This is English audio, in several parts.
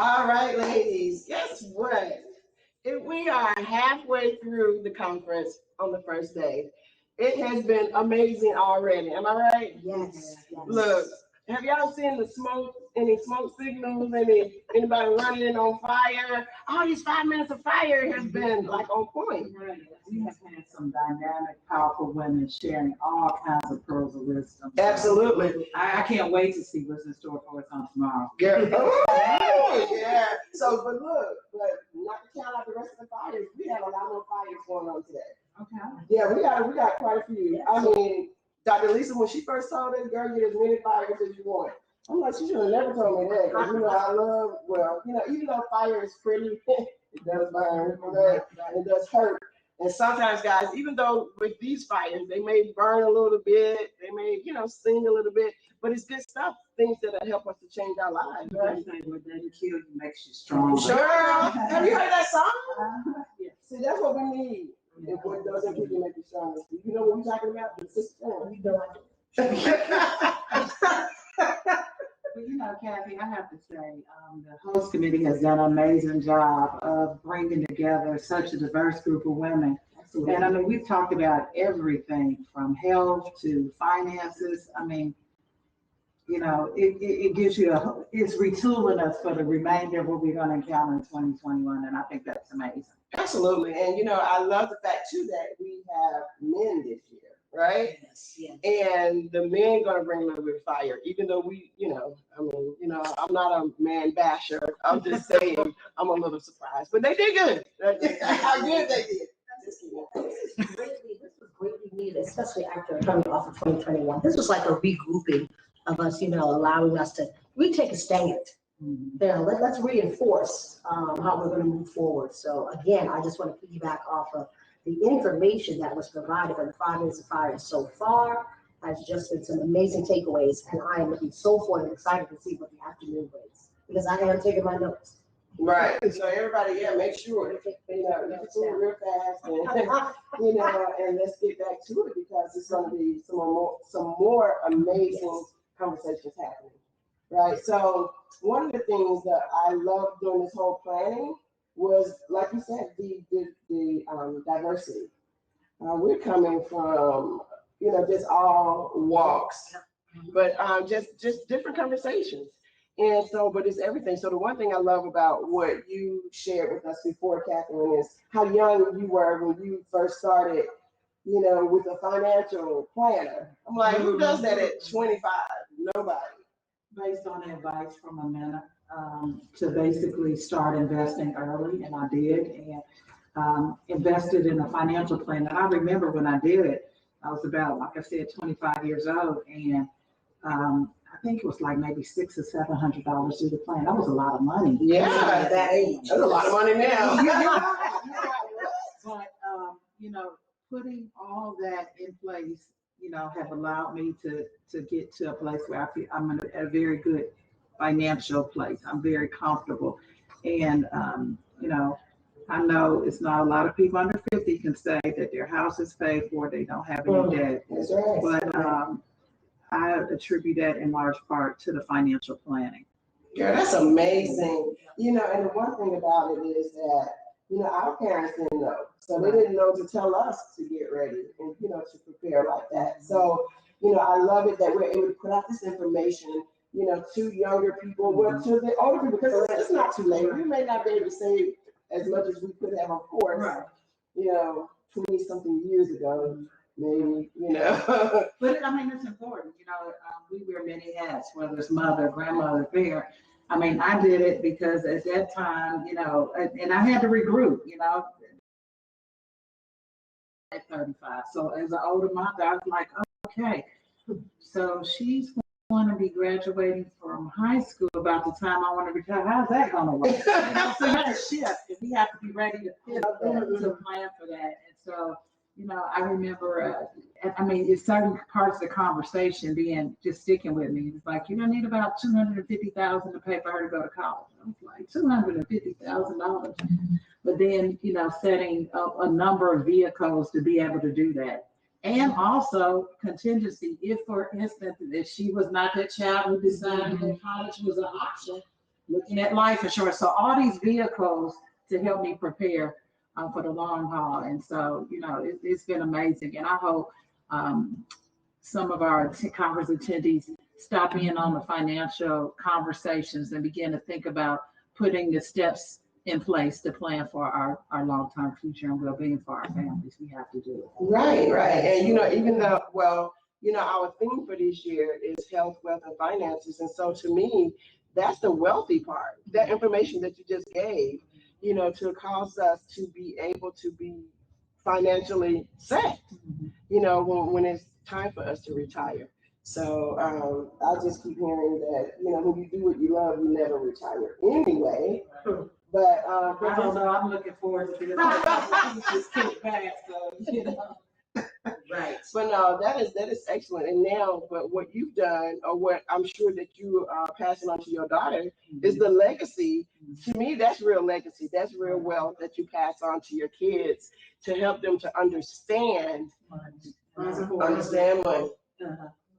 All right, ladies, guess what? We are halfway through the conference on the first day. It has been amazing already. Am I right? Yes. Look, have y'all seen the smoke? Any smoke signals? Anybody running on fire? All these 5 minutes of fire has been like on point. Right. We have had some dynamic, powerful women sharing all kinds of pearls of wisdom. Absolutely. I can't wait to see what's in store for us on tomorrow. Yeah. Oh, yeah. So, but not to count out the rest of the fires, we had a lot more fires going on today. Okay. Yeah, we got quite a few. I mean, Dr. Lisa, when she first told us, girl, get as many fires as you want. I'm like, she should have never told me that. Because, I love, even though fire is pretty, it does burn, it does hurt. And sometimes, guys, even though with these fires, they may burn a little bit, they may, sting a little bit, but it's good stuff, things that'll help us to change our lives, right? What doesn't kill you makes you stronger. Sure. Have you heard that song? Yeah. See, that's what we need. If what doesn't kill you make you stronger. You know what we're talking about? The system. Well, Kathy, I have to say, the host committee has done an amazing job of bringing together such a diverse group of women. Absolutely. And we've talked about everything from health to finances. It gives you it's retooling us for the remainder of what we're going to encounter in 2021. And I think that's amazing. Absolutely. And, I love the fact, too, that we have men this year, right? Yes. And the men going to bring a little bit of fire, even though I'm not a man basher. I'm just saying I'm a little surprised. But they did good. How good they did. This was greatly needed, especially after coming off of 2021. This was like a regrouping of us, allowing us to retake a stand. Let's reinforce how we're going to move forward. So again, I just want to piggyback off of the information that was provided for the 5 minutes of fire so far. Has just been some amazing takeaways, and I am looking so forward and excited to see what the afternoon brings because I am taking my notes. Right. So everybody, make sure get real fast, and let's get back to it because it's going to be some more amazing conversations happening. Right. So one of the things that I loved during this whole planning was, like you said, the diversity. We're coming from, just all walks, but just different conversations. And so, but it's everything. So the one thing I love about what you shared with us before, Catherine, is how young you were when you first started, with a financial planner. I'm like, who does that at 25? Nobody. Based on advice from Amanda, to basically start investing early, and I did, and invested in a financial plan. And I remember when I did it, I was about, like I said, 25 years old, and I think it was like maybe $600 or $700 through the plan. That was a lot of money. Yeah, at that age, that's a lot of money now. But putting all that in place, have allowed me to get to a place where I feel I'm in a very good financial place. I'm very comfortable. And, I know it's not a lot of people under 50 can say that their house is paid for, they don't have any debt. That's right. But I attribute that in large part to the financial planning. Yeah, that's amazing. And the one thing about it is that, our parents didn't know. So they didn't know to tell us to get ready and, to prepare like that. So, I love it that we're able to put out this information, to younger people, to the older people, because it's not too late. We may not be able to save as much as we could have, of course, 20-something years ago, maybe, But it's important, we wear many hats, whether it's mother, grandmother, parent. I did it because at that time, and I had to regroup, at 35. So as an older mother, I was like, okay, so she's going to be graduating from high school about the time I want to retire. How's that going to work? So you have to shift, and we have to be ready to pivot to plan for that. And so, I remember, it's certain parts of the conversation being just sticking with me. It's like, need about $250,000 to pay for her to go to college. I was like, $250,000. But then, setting a number of vehicles to be able to do that. And also contingency, if for instance, if she was not that child who decided that college was an option, looking at life insurance. So all these vehicles to help me prepare for the long haul. And so, it's been amazing. And I hope some of our conference attendees stop in on the financial conversations and begin to think about putting the steps in place to plan for our long-term future and well-being for our families. We have to do it. Right. And, even though, our theme for this year is health, wealth, and finances. And so to me, that's the wealthy part. That information that you just gave, to cause us to be able to be financially set, when it's time for us to retire. So I just keep hearing that, when you do what you love, you never retire anyway. But I don't know, I'm looking forward to this kick back, so, Right. But no, that is excellent. And now, but what you've done, or what I'm sure that you are passing on to your daughter, is the legacy. To me, that's real legacy. That's real wealth that you pass on to your kids to help them to understand money.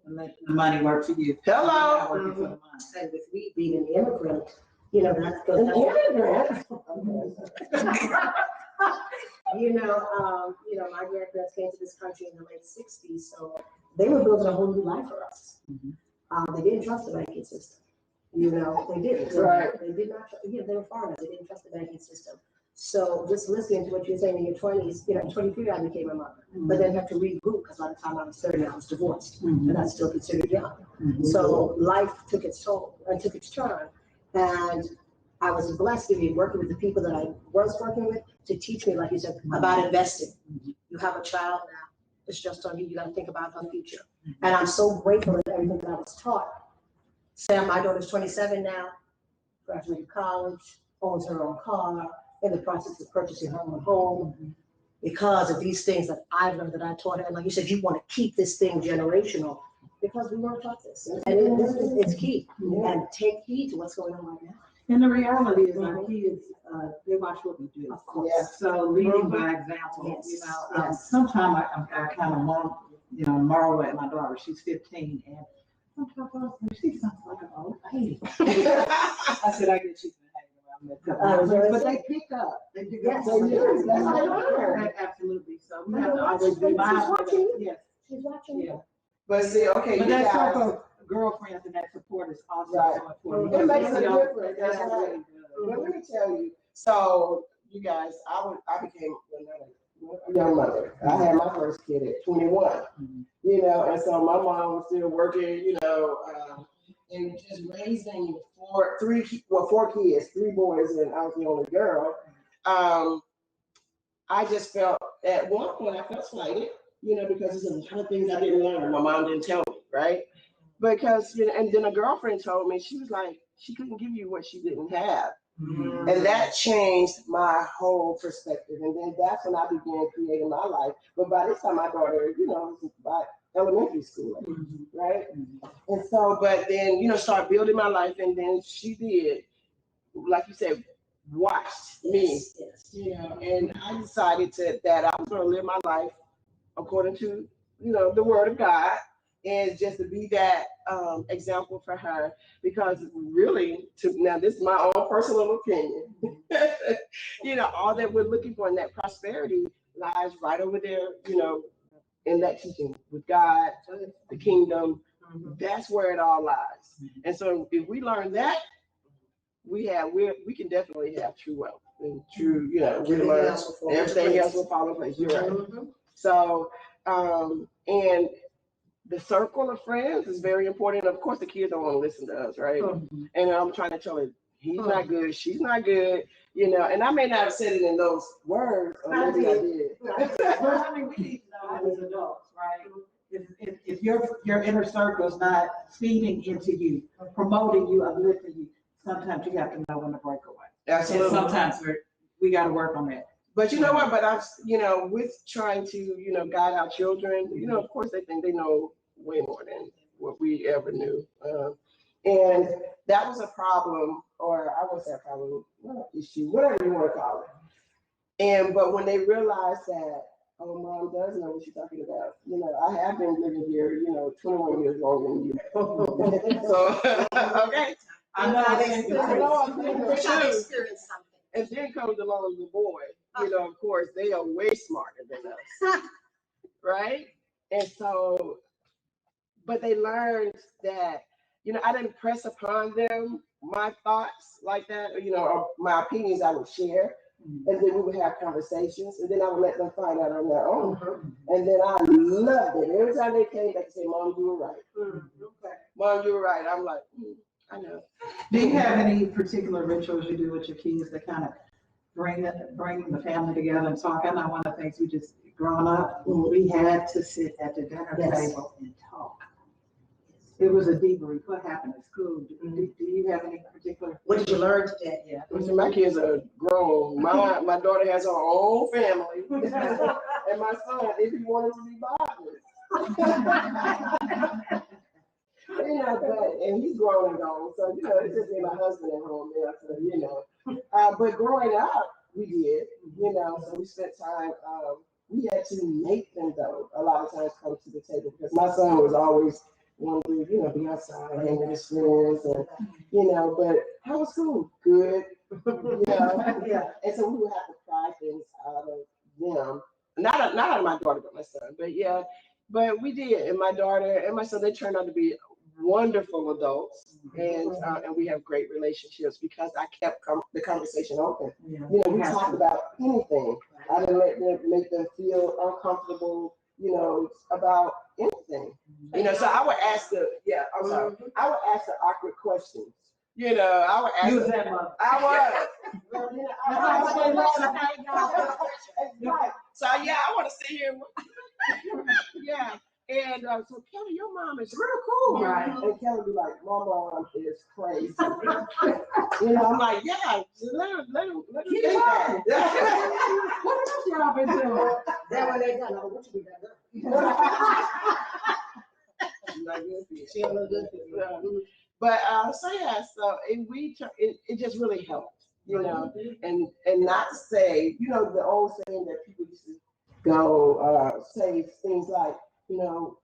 And let the money work for you. Hello. And with me being an immigrant, that's An good. immigrant. My grandparents came to this country in the late 60s, so they were building a whole new life for us. They didn't trust the banking system. They didn't. Right. They did not, they were foreigners, they didn't trust the banking system. So just listening to what you're saying in your 20s, 23, I became a mother, but then have to regroup because by the time I was 30, I was divorced, and that's still considered young. So life took its toll and took its turn. And I was blessed to be working with the people that I was working with to teach me, like you said, about investing. You have a child now, it's just on you. You got to think about her future. And I'm so grateful for everything that I was taught. Sam, my daughter's 27 now, graduated college, owns her own car, in the process of purchasing her own home, because of these things that I've learned, that I taught her. And like you said, you want to keep this thing generational because we weren't taught this. And it's key. And take heed to what's going on right now. And the reality is our kids, they watch what we do. Of course. Yeah. So leading by example, Yes. sometimes I kind of marvel at my daughter. She's 15, and sometimes I was like, she sounds like an old lady. I said, I guess she's been hanging around that. But they pick up. They pick up. Yes, they do. That's what I learned. Absolutely. So we have to always be mindful. Yes. She's watching Yeah. But see, okay, But you that guys. circle of girlfriends and that support is also Right. so important. It makes a You know, difference. That's it right. really does. But let me tell you, so you guys, I became a young mother. I had my first kid at 21, and so my mom was still working, and just raising four kids, 3 boys, and I was the only girl. I just felt at one point I felt slighted, because there's a lot of things I didn't learn. My mom didn't tell me, right? Because, and then a girlfriend told me, she was like, she couldn't give you what she didn't have. And that changed my whole perspective. And then that's when I began creating my life. But by this time, my daughter, was by elementary school, right? And so, but then, start building my life. And then she did, like you said, watched me, and I decided that I was going to live my life according to, the word of God, and just to be that example for her, because really, now this is my own personal opinion, all that we're looking for in that prosperity lies right over there, in that teaching with God, the kingdom, that's where it all lies. And so if we learn that, we can definitely have true wealth and true, we learn everything else will fall in place. You're right. So, and the circle of friends is very important. Of course, the kids don't want to listen to us, right? And I'm trying to tell her, he's not good, she's not good, and I may not have said it in those words, or maybe I did. Well, I mean, we need to know as adults, right? If your inner circle is not feeding into you, promoting you, uplifting you, sometimes you have to know when to break away. Absolutely. And sometimes we got to work on that. But you know what? But I've, with trying to, guide our children, of course they think they know way more than what we ever knew. And that was a problem, or I won't say a problem, issue, whatever you want to call it. But when they realized that, oh, mom does know what she's talking about. I have been living here, 21 years longer than you. So, okay. I know. Wish I experienced something. And then comes along the boy, you know, of course, they are way smarter than us, right? And so, but they learned that, you know, I didn't press upon them my thoughts like that, or, you know, or my opinions I would share. And then we would have conversations, and then I would let them find out on their own. And then I loved it. Every time they came back and say, Mom, you were right. Okay. Mom, you were right. I'm like, I know. Do you have any particular rituals you do with your kids that kind of bring the family together and talk? I know one of the things we just, growing up, we had to sit at the dinner table and talk. It was a debrief. What happened at school? Do you have any particular? What did you learn today? Yeah. Listen, my kids are grown. My daughter has her own family. And my son, if he wanted to be bothered. You know, but, and he's grown and gone. So, you know, it's just me and my husband at home there. So, you know, but growing up, we did, you know, so we spent time, we had to make them though, a lot of times come to the table because my son was always wanting to, you know, be outside, hang with his friends and, you know, but how was school? Good, you know, and so we would have to pry things out of them. Not out of my daughter, but my son, but yeah, but we did. And my daughter and my son, they turned out to be wonderful adults, and we have great relationships because I kept the conversation open. You know, we talked about anything. I didn't make them feel uncomfortable, you know, about anything. You know, so I would ask I would ask the awkward questions. You know, I would ask. Use that mother. I was. So yeah, I want to sit here. Yeah. And so Kelly, your mom is real cool, right? And Kelly be like, my mom is crazy. You know, I'm like, yeah, let him think that. What else y'all been doing? That when they done, what you done? She a little good for you. But so yeah, so it just really helped, you know, and not say, you know, the old saying that people used to go say things like, you know,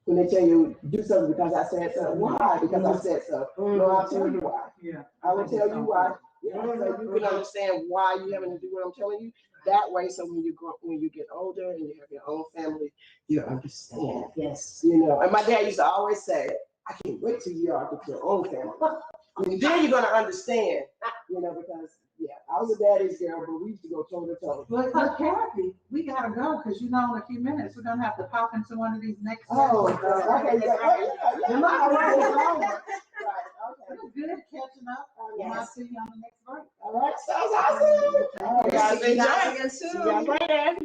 when they tell you do something because I said so. Why? Because I said so. No, I'll tell you why. Yeah. I will tell you why. Yeah, so you can understand why you having to do what I'm telling you. That way, so when you get older and you have your own family, you understand. Yes. You know, and my dad used to always say, I can't wait till you all get your own family. And then you're gonna understand, you know, because I was a daddy's girl, but we used to go toe to toe. Well, Kathy, we gotta go because you know in a few minutes we're gonna have to pop into one of these next. Oh, okay. It was good catching up. I'll see you on the next break. All right, sounds awesome. All right, guys, See you guys again See you soon. guys later.